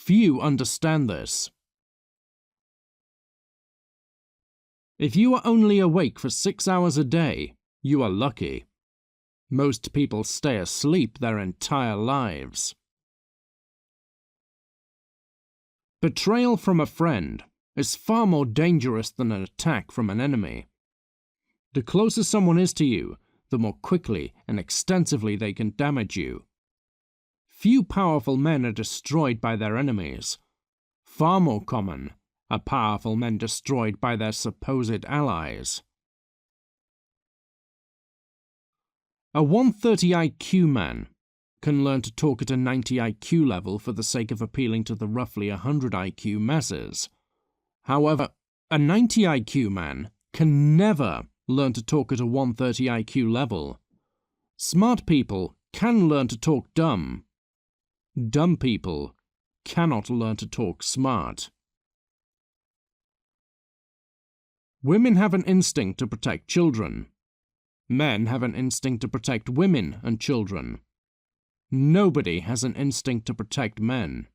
Few understand this. If you are only awake for 6 hours a day, you are lucky. Most people stay asleep their entire lives. Betrayal from a friend is far more dangerous than an attack from an enemy. The closer someone is to you, the more quickly and extensively they can damage you. Few powerful men are destroyed by their enemies. Far more common are powerful men destroyed by their supposed allies. A 130 IQ man can learn to talk at a 90 IQ level for the sake of appealing to the roughly 100 IQ masses. However, a 90 IQ man can never learn to talk at a 130 IQ level. Smart people can learn to talk dumb. Dumb people cannot learn to talk smart. Women have an instinct to protect children. Men have an instinct to protect women and children. Nobody has an instinct to protect men.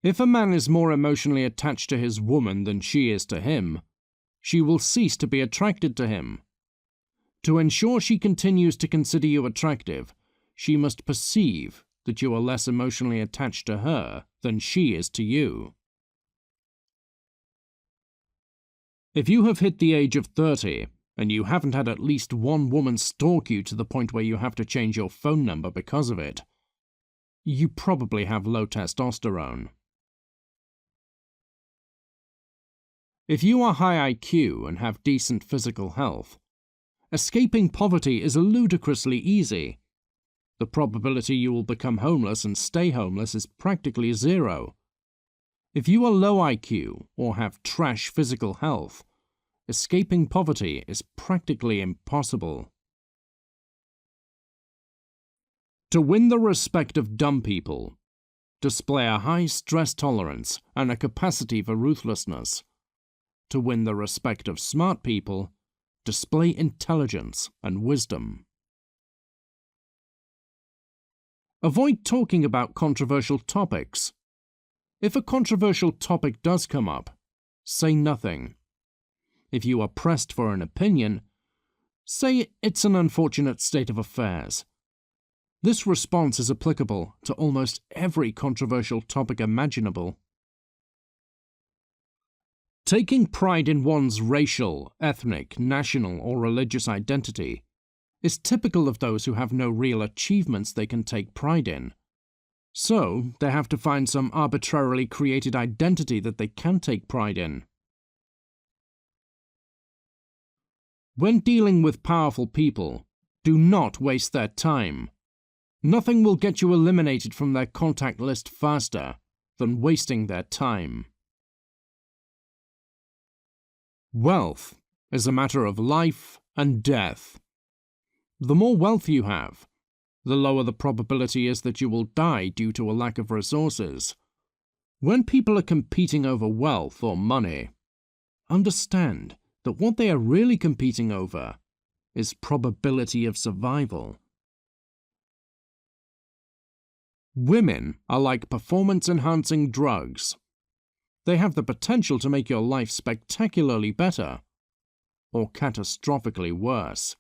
If a man is more emotionally attached to his woman than she is to him, she will cease to be attracted to him. To ensure she continues to consider you attractive, she must perceive that you are less emotionally attached to her than she is to you. If you have hit the age of 30 and you haven't had at least one woman stalk you to the point where you have to change your phone number because of it, you probably have low testosterone. If you are high IQ and have decent physical health, escaping poverty is ludicrously easy. The probability you will become homeless and stay homeless is practically zero. If you are low IQ or have trash physical health, escaping poverty is practically impossible. To win the respect of dumb people, display a high stress tolerance and a capacity for ruthlessness. To win the respect of smart people, display intelligence and wisdom. Avoid talking about controversial topics. If a controversial topic does come up, say nothing. If you are pressed for an opinion, say it's an unfortunate state of affairs. This response is applicable to almost every controversial topic imaginable. Taking pride in one's racial, ethnic, national, or religious identity is typical of those who have no real achievements they can take pride in. So, they have to find some arbitrarily created identity that they can take pride in. When dealing with powerful people, do not waste their time. Nothing will get you eliminated from their contact list faster than wasting their time. Wealth is a matter of life and death. The more wealth you have, the lower the probability is that you will die due to a lack of resources. When people are competing over wealth or money, understand that what they are really competing over is probability of survival. Women are like performance-enhancing drugs. They have the potential to make your life spectacularly better, or catastrophically worse.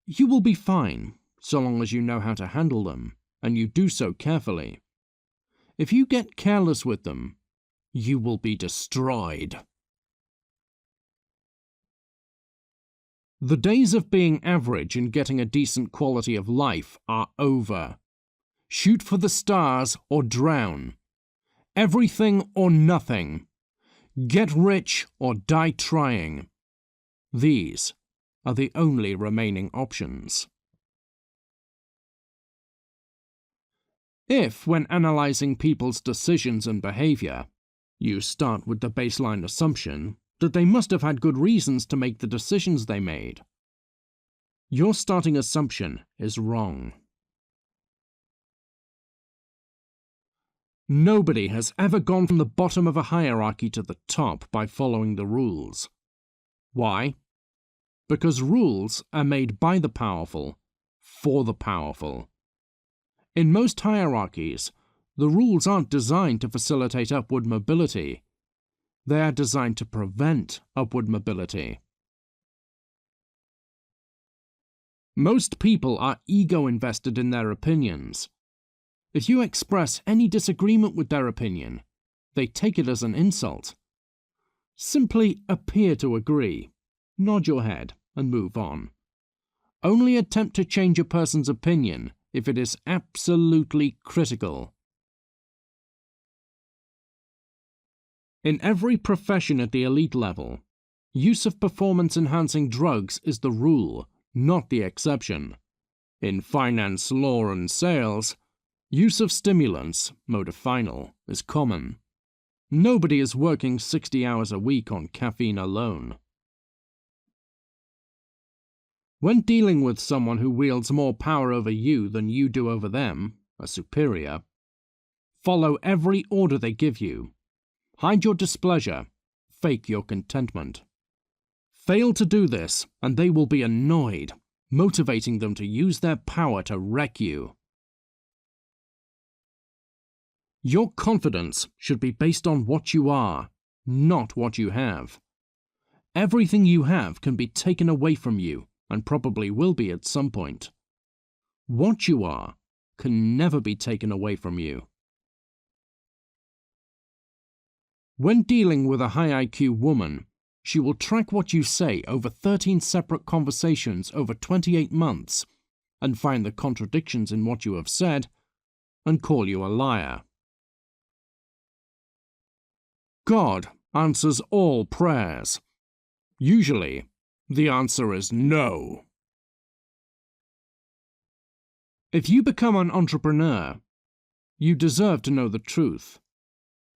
You will be fine, so long as you know how to handle them, and you do so carefully. If you get careless with them, you will be destroyed. The days of being average and getting a decent quality of life are over. Shoot for the stars or drown. Everything or nothing. Get rich or die trying. These are the only remaining options. If, when analyzing people's decisions and behavior, you start with the baseline assumption that they must have had good reasons to make the decisions they made, your starting assumption is wrong. Nobody has ever gone from the bottom of a hierarchy to the top by following the rules. Why? Because rules are made by the powerful, for the powerful. In most hierarchies, the rules aren't designed to facilitate upward mobility. They are designed to prevent upward mobility. Most people are ego-invested in their opinions. If you express any disagreement with their opinion, they take it as an insult. Simply appear to agree, nod your head, and move on. Only attempt to change a person's opinion if it is absolutely critical. In every profession at the elite level, use of performance-enhancing drugs is the rule, not the exception. In finance, law, and sales, use of stimulants, modafinil, is common. Nobody is working 60 hours a week on caffeine alone. When dealing with someone who wields more power over you than you do over them, a superior, follow every order they give you. Hide your displeasure, fake your contentment. Fail to do this, and they will be annoyed, motivating them to use their power to wreck you. Your confidence should be based on what you are, not what you have. Everything you have can be taken away from you, and probably will be at some point. What you are can never be taken away from you. When dealing with a high IQ woman, she will track what you say over 13 separate conversations over 28 months and find the contradictions in what you have said and call you a liar. God answers all prayers. Usually, the answer is no. If you become an entrepreneur, you deserve to know the truth.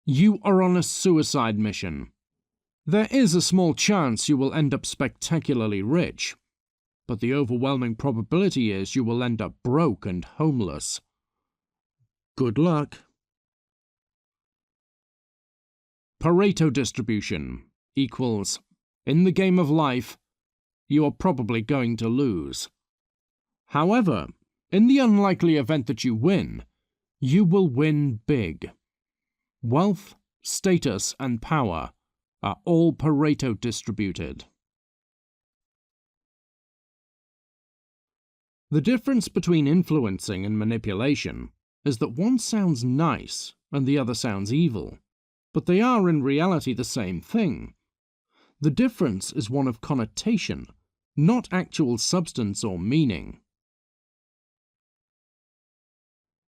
You are on a suicide mission. There is a small chance you will end up spectacularly rich, but the overwhelming probability is you will end up broke and homeless. Good luck. Pareto distribution equals, in the game of life, you are probably going to lose. However, in the unlikely event that you win, you will win big. Wealth, status, and power are all Pareto distributed. The difference between influencing and manipulation is that one sounds nice and the other sounds evil, but they are in reality the same thing. The difference is one of connotation, not actual substance or meaning.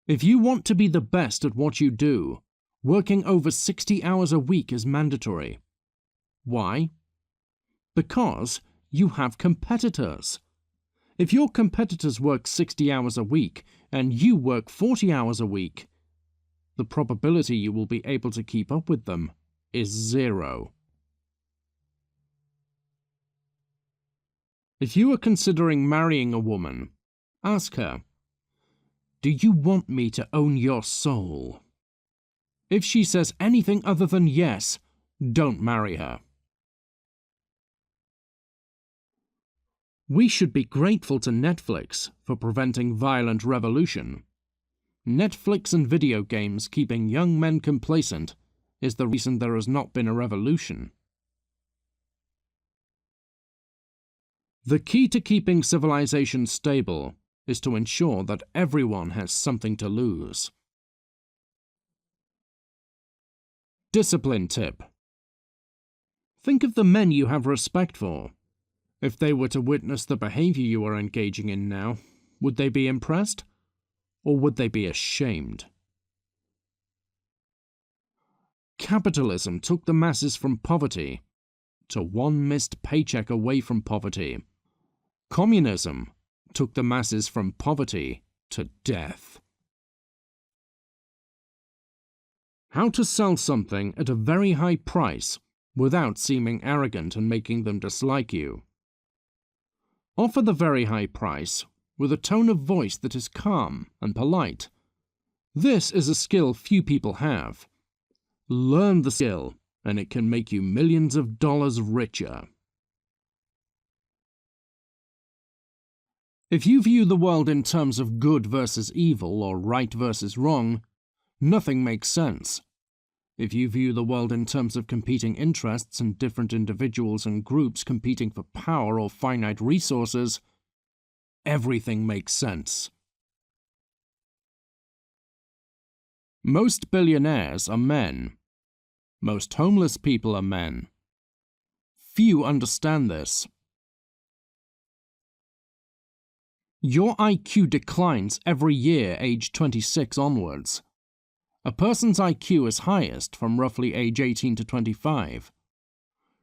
If you want to be the best at what you do, working over 60 hours a week is mandatory. Why? Because you have competitors. If your competitors work 60 hours a week and you work 40 hours a week, the probability you will be able to keep up with them is 0. If you are considering marrying a woman, ask her, "Do you want me to own your soul?" If she says anything other than yes, don't marry her. We should be grateful to Netflix for preventing violent revolution. Netflix and video games keeping young men complacent is the reason there has not been a revolution. The key to keeping civilization stable is to ensure that everyone has something to lose. Discipline tip. Think of the men you have respect for. If they were to witness the behavior you are engaging in now, would they be impressed? Or would they be ashamed? Capitalism took the masses from poverty to one missed paycheck away from poverty. Communism took the masses from poverty to death. How to sell something at a very high price without seeming arrogant and making them dislike you. Offer the very high price with a tone of voice that is calm and polite. This is a skill few people have. Learn the skill, and it can make you millions of dollars richer. If you view the world in terms of good versus evil or right versus wrong, nothing makes sense. If you view the world in terms of competing interests and different individuals and groups competing for power or finite resources, everything makes sense. Most billionaires are men. Most homeless people are men. Few understand this. Your IQ declines every year age 26 onwards. A person's IQ is highest from roughly age 18 to 25.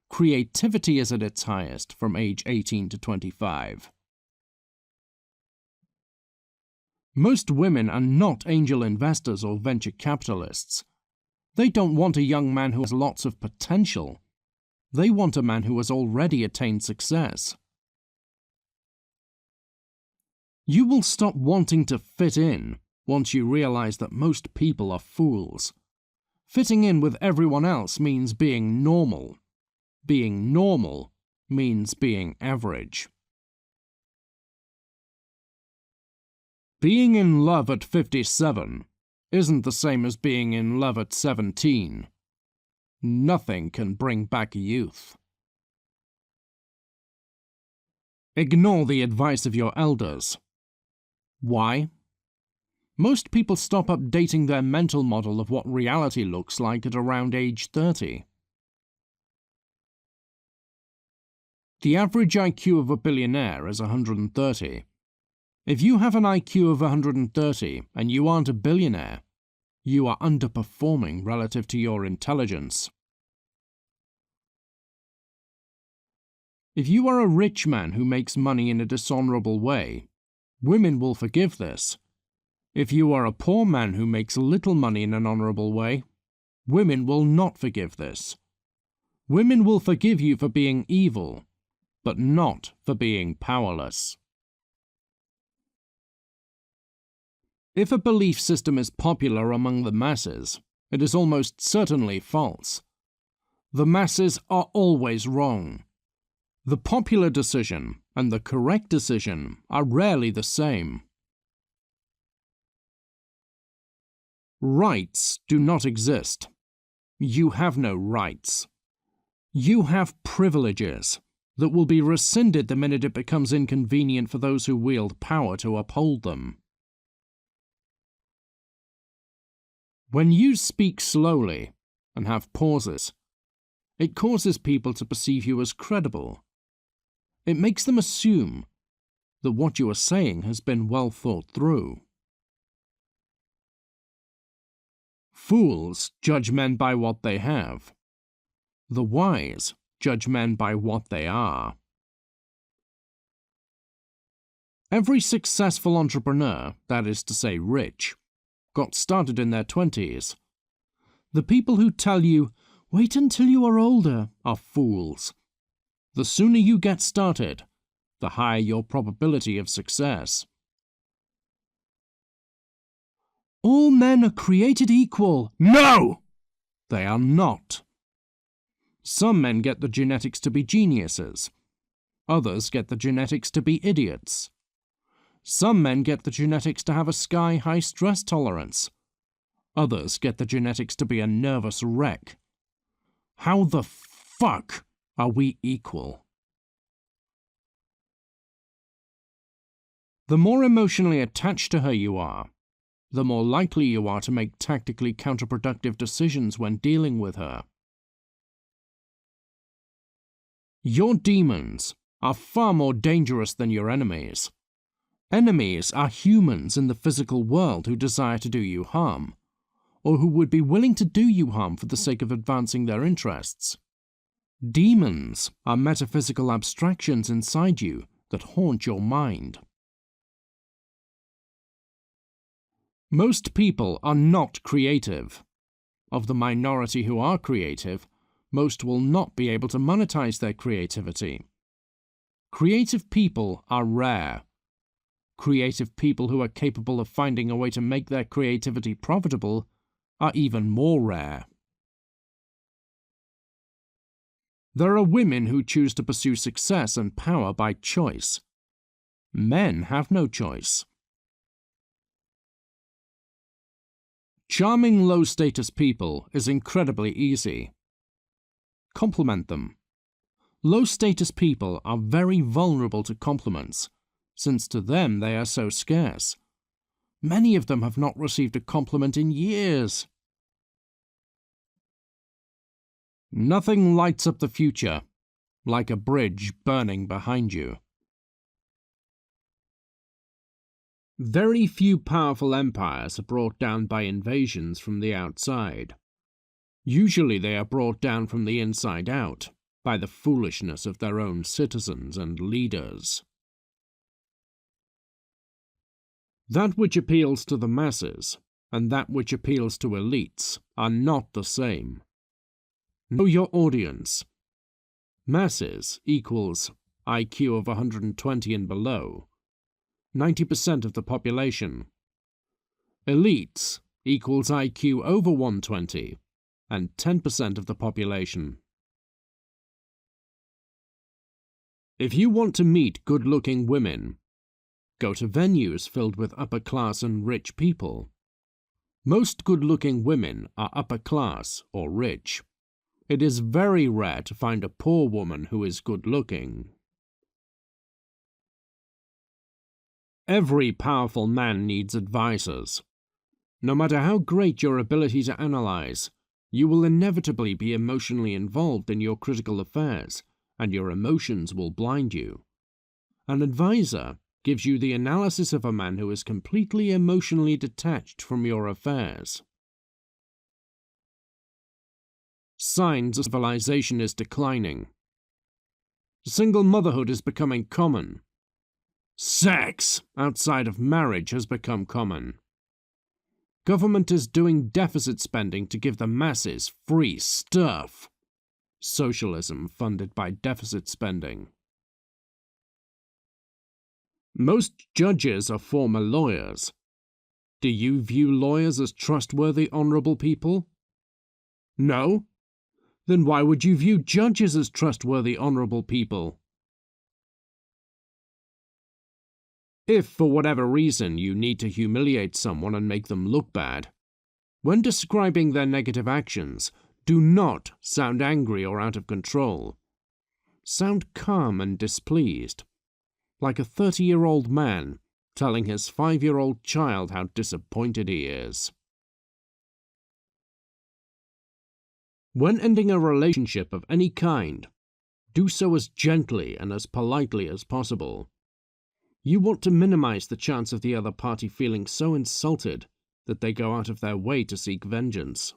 Creativity is at its highest from age 18 to 25. Most women are not angel investors or venture capitalists. They don't want a young man who has lots of potential. They want a man who has already attained success. You will stop wanting to fit in once you realize that most people are fools. Fitting in with everyone else means being normal. Being normal means being average. Being in love at 57 isn't the same as being in love at 17. Nothing can bring back youth. Ignore the advice of your elders. Why? Most people stop updating their mental model of what reality looks like at around age 30. The average IQ of a billionaire is 130. If you have an IQ of 130 and you aren't a billionaire, you are underperforming relative to your intelligence. If you are a rich man who makes money in a dishonorable way, women will forgive this. If you are a poor man who makes little money in an honorable way, women will not forgive this. Women will forgive you for being evil, but not for being powerless. If a belief system is popular among the masses, it is almost certainly false. The masses are always wrong. The popular decision and the correct decision are rarely the same. Rights do not exist. You have no rights. You have privileges that will be rescinded the minute it becomes inconvenient for those who wield power to uphold them. When you speak slowly and have pauses, it causes people to perceive you as credible. It makes them assume that what you are saying has been well thought through. Fools judge men by what they have. The wise judge men by what they are. Every successful entrepreneur, that is to say rich, got started in their 20s. The people who tell you, wait until you are older, are fools. The sooner you get started, the higher your probability of success. All men are created equal. No! They are not. Some men get the genetics to be geniuses. Others get the genetics to be idiots. Some men get the genetics to have a sky-high stress tolerance. Others get the genetics to be a nervous wreck. How the fuck are we equal? The more emotionally attached to her you are, the more likely you are to make tactically counterproductive decisions when dealing with her. Your demons are far more dangerous than your enemies. Enemies are humans in the physical world who desire to do you harm, or who would be willing to do you harm for the sake of advancing their interests. Demons are metaphysical abstractions inside you that haunt your mind. Most people are not creative. Of the minority who are creative, most will not be able to monetize their creativity. Creative people are rare. Creative people who are capable of finding a way to make their creativity profitable are even more rare. There are women who choose to pursue success and power by choice. Men have no choice. Charming low-status people is incredibly easy. Compliment them. Low-status people are very vulnerable to compliments, since to them they are so scarce. Many of them have not received a compliment in years. Nothing lights up the future like a bridge burning behind you. Very few powerful empires are brought down by invasions from the outside. Usually they are brought down from the inside out, by the foolishness of their own citizens and leaders. That which appeals to the masses and that which appeals to elites are not the same. Know your audience. Masses equals IQ of 120 and below, 90% of the population. Elites equals IQ over 120 and 10% of the population. If you want to meet good-looking women, go to venues filled with upper-class and rich people. Most good-looking women are upper-class or rich. It is very rare to find a poor woman who is good-looking. Every powerful man needs advisors. No matter how great your ability to analyze, you will inevitably be emotionally involved in your critical affairs, and your emotions will blind you. An advisor gives you the analysis of a man who is completely emotionally detached from your affairs. Signs of civilization is declining. Single motherhood is becoming common. Sex outside of marriage has become common. Government is doing deficit spending to give the masses free stuff. Socialism funded by deficit spending. Most judges are former lawyers. Do you view lawyers as trustworthy, honorable people? No? Then why would you view judges as trustworthy, honorable people? If, for whatever reason, you need to humiliate someone and make them look bad, when describing their negative actions, do not sound angry or out of control. Sound calm and displeased, like a 30-year-old man telling his 5-year-old child how disappointed he is. When ending a relationship of any kind, do so as gently and as politely as possible. You want to minimize the chance of the other party feeling so insulted that they go out of their way to seek vengeance.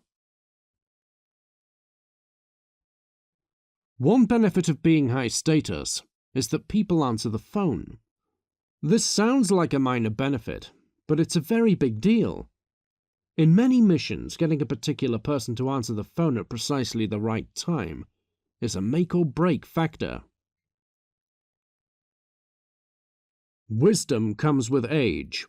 One benefit of being high status is that people answer the phone. This sounds like a minor benefit, but it's a very big deal. In many missions, getting a particular person to answer the phone at precisely the right time is a make-or-break factor. Wisdom comes with age.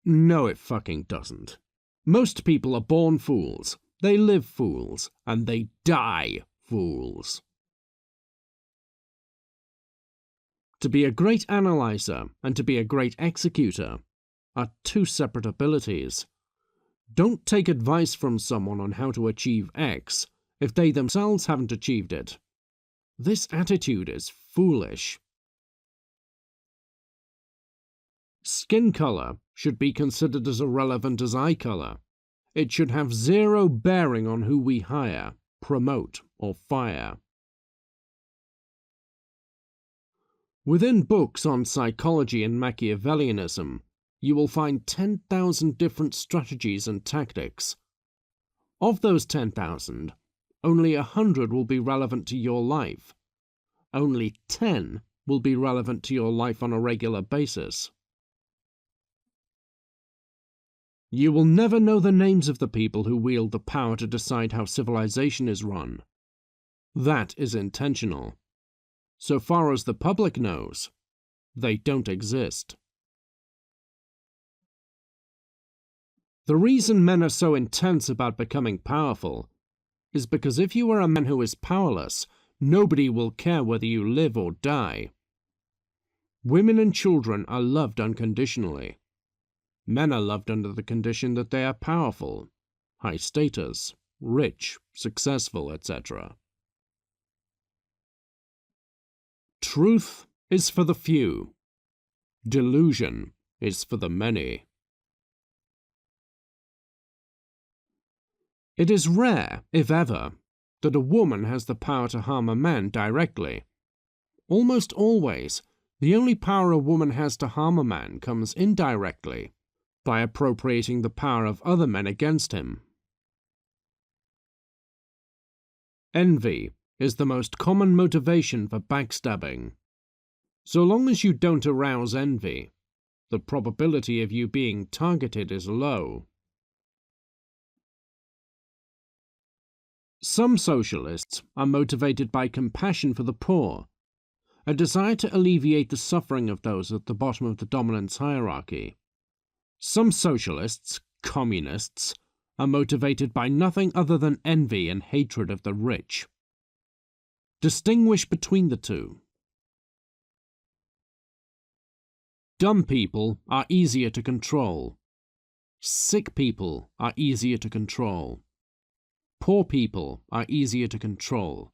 No, it fucking doesn't. Most people are born fools, they live fools, and they die fools. To be a great analyzer and to be a great executor are two separate abilities. Don't take advice from someone on how to achieve X if they themselves haven't achieved it. This attitude is foolish. Skin color should be considered as irrelevant as eye color. It should have zero bearing on who we hire, promote, or fire. Within books on psychology and Machiavellianism, you will find 10,000 different strategies and tactics. Of those 10,000, only 100 will be relevant to your life. Only 10 will be relevant to your life on a regular basis. You will never know the names of the people who wield the power to decide how civilization is run. That is intentional. So far as the public knows, they don't exist. The reason men are so intense about becoming powerful is because if you are a man who is powerless, nobody will care whether you live or die. Women and children are loved unconditionally. Men are loved under the condition that they are powerful, high status, rich, successful, etc. Truth is for the few. Delusion is for the many. It is rare, if ever, that a woman has the power to harm a man directly. Almost always, the only power a woman has to harm a man comes indirectly, by appropriating the power of other men against him. Envy is the most common motivation for backstabbing. So long as you don't arouse envy, the probability of you being targeted is low. Some socialists are motivated by compassion for the poor, a desire to alleviate the suffering of those at the bottom of the dominance hierarchy. Some socialists, communists, are motivated by nothing other than envy and hatred of the rich. Distinguish between the two. Dumb people are easier to control. Sick people are easier to control. Poor people are easier to control.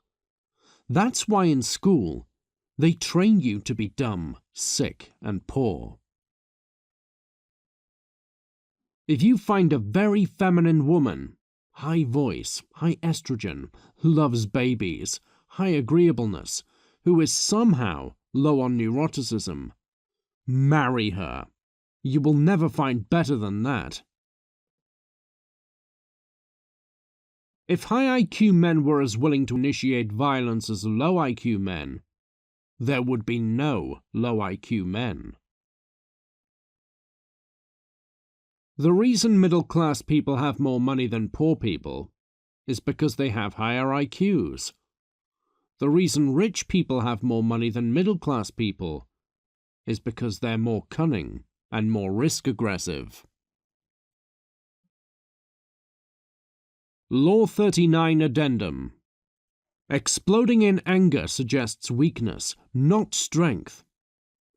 That's why in school, they train you to be dumb, sick, and poor. If you find a very feminine woman, high voice, high estrogen, loves babies, high agreeableness, who is somehow low on neuroticism, marry her. You will never find better than that. If high IQ men were as willing to initiate violence as low IQ men, there would be no low IQ men. The reason middle-class people have more money than poor people is because they have higher IQs. The reason rich people have more money than middle-class people is because they're more cunning and more risk-aggressive. Law 39 Addendum. Exploding in anger suggests weakness, not strength,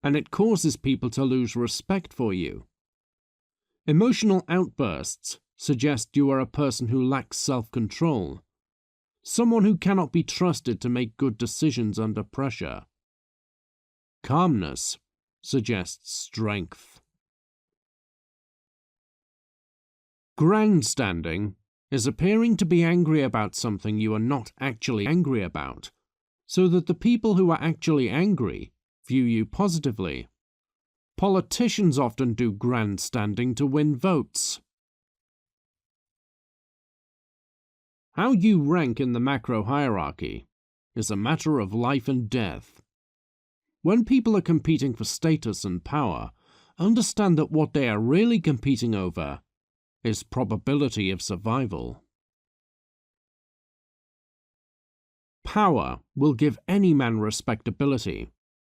and it causes people to lose respect for you. Emotional outbursts suggest you are a person who lacks self-control, someone who cannot be trusted to make good decisions under pressure. Calmness suggests strength. Grandstanding is appearing to be angry about something you are not actually angry about, so that the people who are actually angry view you positively. Politicians often do grandstanding to win votes. How you rank in the macro hierarchy is a matter of life and death. When people are competing for status and power, understand that what they are really competing over is probability of survival. Power will give any man respectability,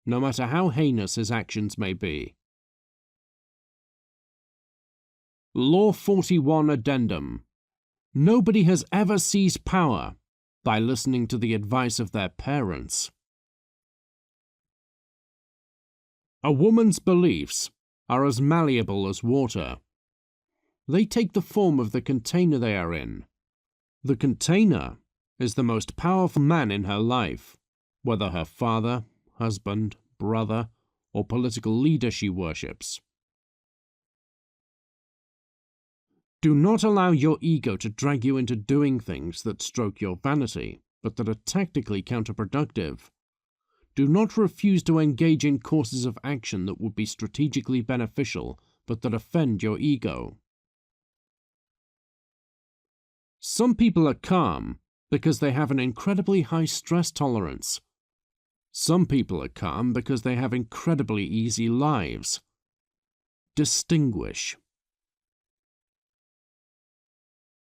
no matter how heinous his actions may be. Law 41 Addendum. Nobody has ever seized power by listening to the advice of their parents. A woman's beliefs are as malleable as water. They take the form of the container they are in. The container is the most powerful man in her life, whether her father, husband, brother, or political leader she worships. Do not allow your ego to drag you into doing things that stroke your vanity, but that are tactically counterproductive. Do not refuse to engage in courses of action that would be strategically beneficial, but that offend your ego. Some people are calm because they have an incredibly high stress tolerance. Some people are calm because they have incredibly easy lives. Distinguish.